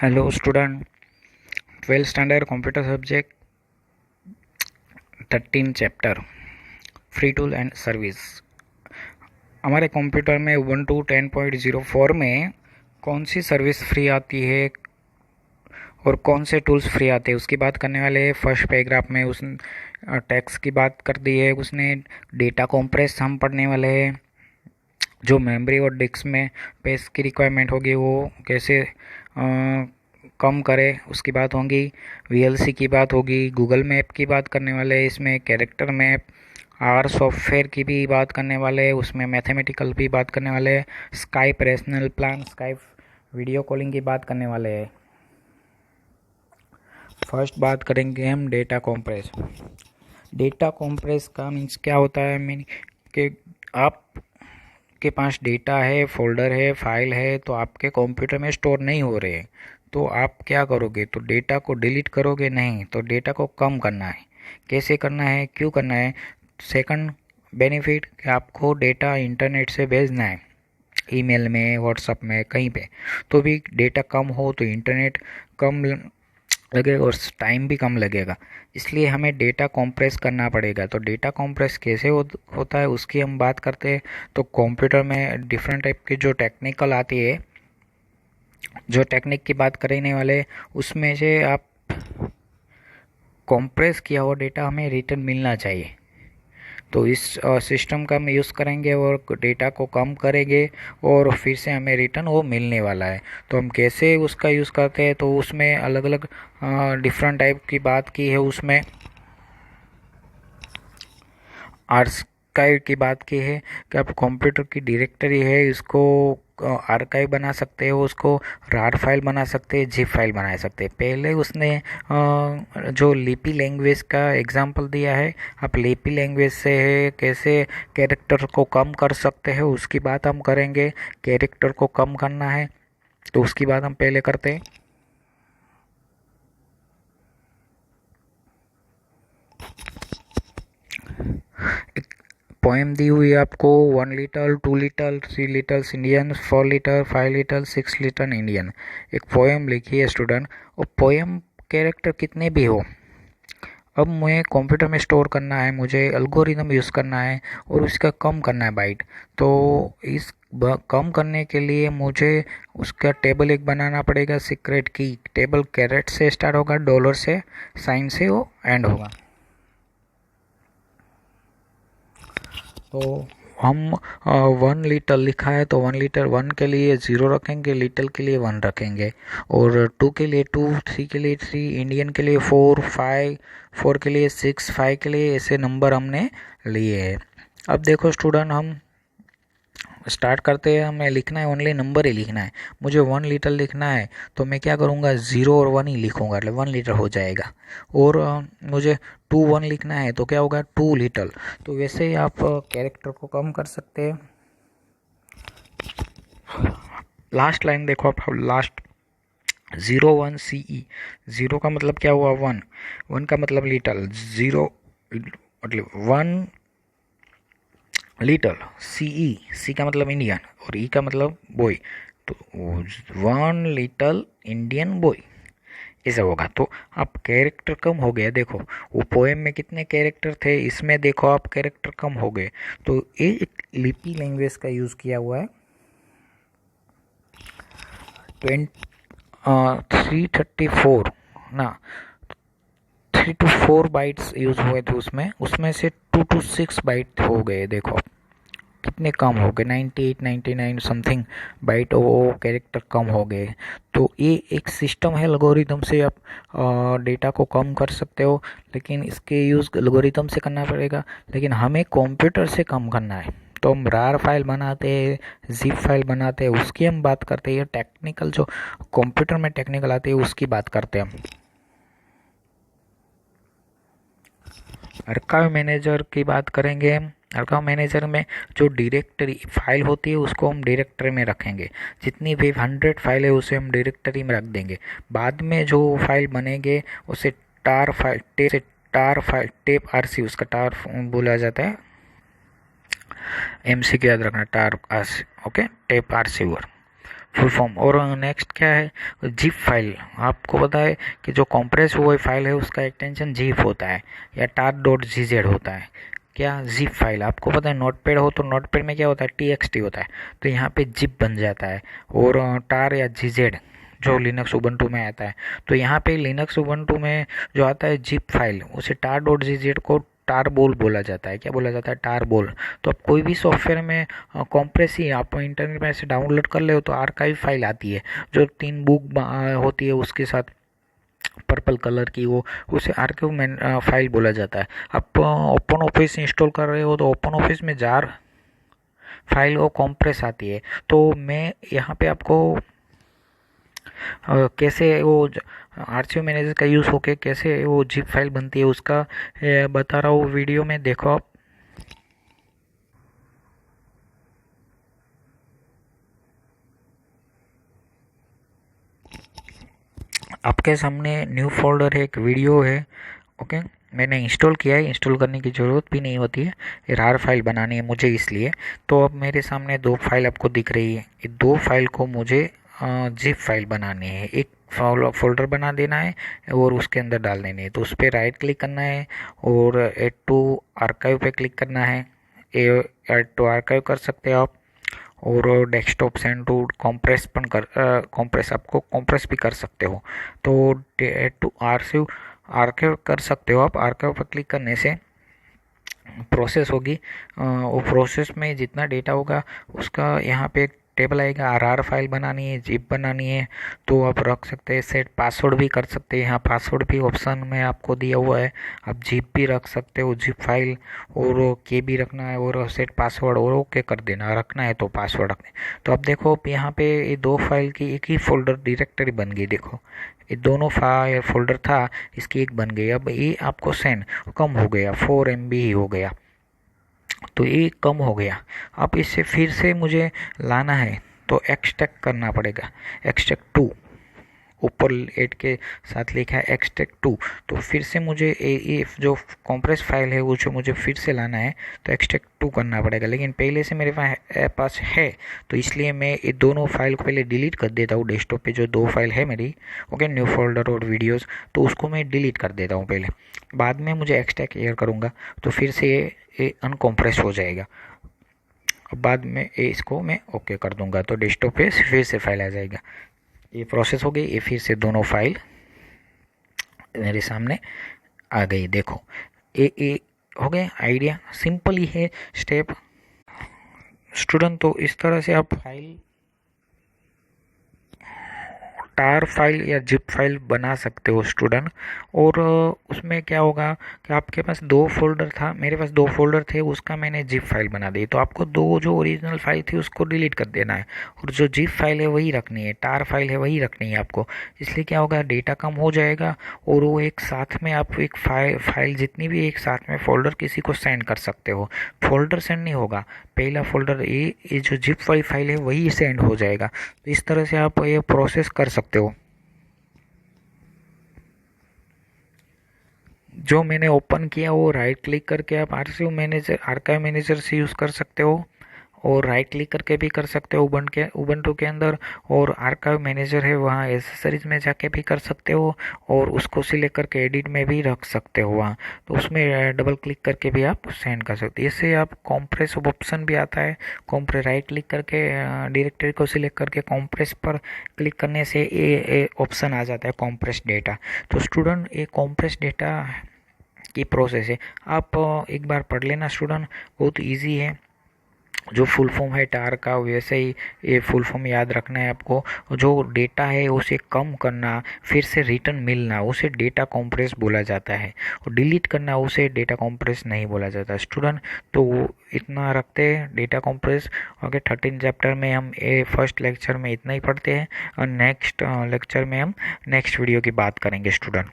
Hello student, 12th standard computer subject 13 chapter free tool and service. हमारे computer में 1 to 10.04 में कौन सी service free आती है और कौन से टूल्स फ्री आते हैं उसकी बात करने वाले हैं। फर्स्ट पैराग्राफ में उसने टैक्स की बात कर दी है, उसने डेटा कंप्रेस हम पढ़ने वाले हैं। जो मेमोरी और डिस्क में स्पेस की रिक्वायरमेंट होगी वो कैसे कम करे उसकी बात होगी। वीएलसी की बात होगी। गूगल मैप की बात करने वाले हैं, इसमें कैरेक्टर मैप। आर सॉफ्टवेयर की भी बात करने वाले हैं, उसमें मैथमेटिकल भी बात करने वाले हैं। Skype rational plan, Skype video calling की बात करने वाले हैं। फर्स्ट बात करेंगे हम डेटा कॉम्प्रेस। डेटा कॉम्प्रेस का मीन्स क्या होता है, मीन कि आप के पास डेटा है, फोल्डर है, फाइल है, तो आपके कंप्यूटर में स्टोर नहीं हो रहे हैं, तो आप क्या करोगे? तो डेटा को डिलीट करोगे? नहीं, तो डेटा को कम करना है। कैसे करना है, क्यों करना है? सेकंड बेनिफिट कि आपको डेटा इंटरनेट से भेजना है, ईमेल में, व्हाट्सएप में, कहीं पे तो भी डेटा कम हो तो इंटरनेट कम लगेगा और टाइम भी कम लगेगा, इसलिए हमें डेटा कॉम्प्रेस करना पड़ेगा। तो डेटा कॉम्प्रेस कैसे होता है उसकी हम बात करते हैं। तो कंप्यूटर में डिफरेंट टाइप की जो टेक्निकल आती है, जो टेक्निक की बात करने वाले, उसमें से आप कॉम्प्रेस किया हुआ डेटा हमें रिटर्न मिलना चाहिए। तो इस सिस्टम का हम यूज़ करेंगे और डेटा को कम करेंगे और फिर से हमें रिटर्न वो मिलने वाला है। तो हम कैसे उसका यूज़ करते हैं, तो उसमें अलग अलग डिफरेंट टाइप की बात की है। उसमें आर्काइव की बात की है कि आप कंप्यूटर की डायरेक्टरी है, इसको आर्काइव बना सकते हो, उसको रार फाइल बना सकते हैं, जिप फाइल बना सकते हैं। पहले उसने जो लिपि लैंग्वेज का एग्जांपल दिया है, आप लिपि लैंग्वेज से कैसे कैरेक्टर को कम कर सकते हैं उसकी बात हम करेंगे। कैरेक्टर को कम करना है तो उसकी बात हम पहले करते हैं। पोएम दी हुई है आपको, 1 litre, 2 litre, 3 litres Indian, 4 litre, 5 litre, 6 litre Indian. एक पोएम लिखी है स्टूडेंट, और पोएम कैरेक्टर कितने भी हो, अब मुझे कंप्यूटर में स्टोर करना है, मुझे एल्गोरिदम यूज़ करना है और उसका कम करना है बाइट। तो इस कम करने के लिए मुझे उसका टेबल एक बनाना पड़ेगा। सीक्रेट की टेबल कैरेट से स्टार्ट होगा, डॉलर से, साइन से वो एंड होगा। तो हम 1 लीटर लिखा है तो 1 लीटर 1 के लिए 0 रखेंगे, लीटर के लिए 1 रखेंगे, और 2 के लिए 2, 3 के लिए 3, इंडियन के लिए 4, 5, 4 के लिए 6, 5 के लिए, ऐसे नंबर हमने लिए हैं। अब देखो स्टूडेंट, हम स्टार्ट करते हैं। हमें लिखना है, ओनली नंबर ही लिखना है। मुझे 1 लीटर लिखना है तो मैं क्या करूँगा, 0 और 1 ही लिखूँगा, मतलब 1 लीटर हो जाएगा। और मुझे 2 1 लिखना है तो क्या होगा, 2 लीटर। तो वैसे ही आप कैरेक्टर को कम कर सकते हैं। लास्ट लाइन देखो आप, लास्ट 01CE, 0 का मतलब क्या हुआ, 1, 1 का मतलब लीटर, 0 मतलब 1 लीटर, सी का मतलब इंडियन और ई का मतलब बॉय, तो 1 लीटर इंडियन बॉय, ऐसा होगा। तो आप कैरेक्टर कम हो गया, देखो वो पोएम में कितने कैरेक्टर थे, इसमें देखो आप कैरेक्टर कम हो गए। तो ये एक लिपि लैंग्वेज का यूज़ किया हुआ है। 334 ना, 3 to 4 बाइट्स यूज़ हुए थे उसमें, उसमें से 2 to 6 बाइट हो गए। देखो कितने कम हो गए, 98 99 समथिंग बाइट वो कैरेक्टर कम हो गए। तो ये एक सिस्टम है, एल्गोरिदम से आप डेटा को कम कर सकते हो, लेकिन इसके यूज़ एल्गोरिदम से करना पड़ेगा, लेकिन हमें कंप्यूटर से कम करना है। तो हम रार फाइल बनाते हैं, जिप फाइल बनाते हैं, उसकी हम बात करते हैं। टेक्निकल जो कंप्यूटर में टेक्निकल आती है उसकी बात करते हैं हम। आर्काइव मैनेजर की बात करेंगे हम। आर्काइव मैनेजर में जो डायरेक्टरी फाइल होती है उसको हम डायरेक्टरी में रखेंगे। जितनी भी 100 फाइल है उसे हम डायरेक्टरी में रख देंगे। बाद में जो फाइल बनेंगे उसे टेप आरसी, उसका टार बोला जाता है, एमसी को याद रखना, tar RC, okay, tape receiver. Full form. और नेक्स्ट क्या है, जिप फाइल। आपको पता है कि जो कॉम्प्रेस हुआ फाइल है उसका एक्सटेंशन जिप होता है या tar.gz होता है। क्या, जिप फाइल। आपको पता है नोटपैड हो तो नोटपैड में क्या होता है, txt होता है, तो यहाँ पे जिप बन जाता है। और टार या gz जो लिनक्स उबंटू में आता है, तो यहाँ पे लिनक्स उबंटू में जो आता है जिप फाइल, उसे tar.gz को टार बोल बोला जाता है। क्या बोला जाता है, टार बोल। तो आप कोई भी सॉफ्टवेयर में कॉम्प्रेस ही आप इंटरनेट में ऐसे डाउनलोड कर ले हो तो आर्काइव फाइल आती है जो 3 बुक होती है उसके साथ पर्पल कलर की, वो उसे आर्काइव फाइल बोला जाता है। आप ओपन ऑफिस इंस्टॉल कर रहे हो तो ओपन ऑफिस में जार फाइल वो कॉम्प्रेस आती है। तो मैं यहाँ पे आपको कैसे वो आरसीओ मैनेजर का यूज़ होके कैसे वो जिप फाइल बनती है उसका बता रहा हूँ वीडियो में, देखो आप। आपके सामने न्यू फोल्डर है, एक वीडियो है, ओके। मैंने इंस्टॉल किया है, इंस्टॉल करने की ज़रूरत भी नहीं होती है, ये रार फाइल बनानी है मुझे इसलिए। तो अब मेरे सामने 2 फाइल आपको दिख रही है, ये 2 फाइल को मुझे जिप फाइल बनानी है। एक फोल्डर बना देना है और उसके अंदर डाल देनी है। तो उस पर राइट क्लिक करना है और ऐड टू आर्काइव पे क्लिक करना है। ऐड टू आर्काइव कर सकते हो आप। और डेस्कटॉप सेंड टू कॉम्प्रेस पण कर कॉम्प्रेस आपको कॉम्प्रेस भी कर सकते हो। तो ऐड टू आरसीव आर्काइव कर सकते हो आप। आर्काइव पर क्लिक करने से प्रोसेस होगी, वो प्रोसेस में जितना डेटा होगा उसका यहाँ पे एक टेबल आएगा। आर फाइल बनानी है, जिप बनानी है, तो आप रख सकते हैं। सेट पासवर्ड भी कर सकते हैं, यहाँ पासवर्ड भी ऑप्शन में आपको दिया हुआ है। आप जिप भी रख सकते हो, जिप फाइल, और के भी रखना है और सेट पासवर्ड और ओके कर देना, रखना है तो पासवर्ड रखना है। तो अब देखो यहाँ पे ये 2 फाइल की एक ही फोल्डर डायरेक्टरी बन गई। देखो ये दोनों फाइल फोल्डर था, इसकी एक बन गई। अब ये आपको सेंड कम हो गया, 4 MB ही हो गया, तो ये कम हो गया। अब इससे फिर से मुझे लाना है तो एक्सट्रैक्ट करना पड़ेगा। एक्सट्रैक्ट टू, ऊपर 8 के साथ लिखा है एक्सट्रैक्ट टू। तो फिर से मुझे ये जो कॉम्प्रेस फाइल है वो जो मुझे फिर से लाना है तो एक्सट्रैक्ट टू करना पड़ेगा। लेकिन पहले से मेरे पास है, तो इसलिए मैं ये दोनों फाइल को पहले डिलीट कर देता हूँ। डेस्कटॉप पे जो 2 फाइल है मेरी, ओके, न्यू फोल्डर और वीडियोज़, तो उसको मैं डिलीट कर देता हूँ पहले। बाद में मुझे एक्सट्रैक्ट एयर करूँगा तो फिर से ये अनकॉम्प्रेस हो जाएगा। अब बाद में इसको मैं ओके कर दूंगा तो डेस्कटॉप पे फिर से फाइल आ जाएगा। ये प्रोसेस हो गई। ये फिर से दोनों फाइल मेरे सामने आ गई। देखो ये हो गया। आइडिया सिंपल ही है, स्टेप स्टूडेंट। तो इस तरह से आप फाइल, टार फाइल या जिप फाइल बना सकते हो स्टूडेंट। और उसमें क्या होगा कि आपके पास 2 फोल्डर था, मेरे पास 2 फोल्डर थे, उसका मैंने जिप फाइल बना दी। तो आपको 2 जो ओरिजिनल फाइल थी उसको डिलीट कर देना है और जो जिप फाइल है वही रखनी है, टार फाइल है वही रखनी है आपको। इसलिए क्या होगा, डेटा कम हो जाएगा और वो एक साथ में आप एक फाइल जितनी भी एक साथ में फोल्डर किसी को सेंड कर सकते हो। फोल्डर सेंड नहीं होगा, पहला फोल्डर ये जो जिप वाली फाइल है वही सेंड हो जाएगा। तो इस तरह से आप ये प्रोसेस कर सकते हो। जो मैंने ओपन किया वो राइट क्लिक करके आप आर्काइव मैनेजर से यूज़ कर सकते हो और राइट क्लिक करके भी कर सकते हो उबंटू के अंदर। और आर्काइव मैनेजर है वहाँ एसेसरीज में जाके भी कर सकते हो और उसको सिलेक्ट करके एडिट में भी रख सकते हो वहाँ। तो उसमें डबल क्लिक करके भी आप सेंड कर सकते हो। इससे आप कॉम्प्रेस ऑप्शन भी आता है, कॉम्प्रेस राइट क्लिक करके डायरेक्टरी को सिलेक्ट करके कॉम्प्रेस पर क्लिक करने से ये ऑप्शन आ जाता है कॉम्प्रेस डेटा। तो स्टूडेंट ये कॉम्प्रेस डेटा की प्रोसेस है, आप एक बार पढ़ लेना स्टूडेंट, बहुत इजी है। जो फुल फॉर्म है टार का वैसे ही ये फुल फॉर्म याद रखना है आपको। जो डेटा है उसे कम करना, फिर से रिटर्न मिलना, उसे डेटा कॉम्प्रेस बोला जाता है। और डिलीट करना उसे डेटा कॉम्प्रेस नहीं बोला जाता स्टूडेंट। तो वो इतना रखते हैं डेटा कॉम्प्रेस। ओके, 13 चैप्टर में हम ये फर्स्ट लेक्चर में इतना ही पढ़ते हैं और नेक्स्ट लेक्चर में हम नेक्स्ट वीडियो की बात करेंगे स्टूडेंट।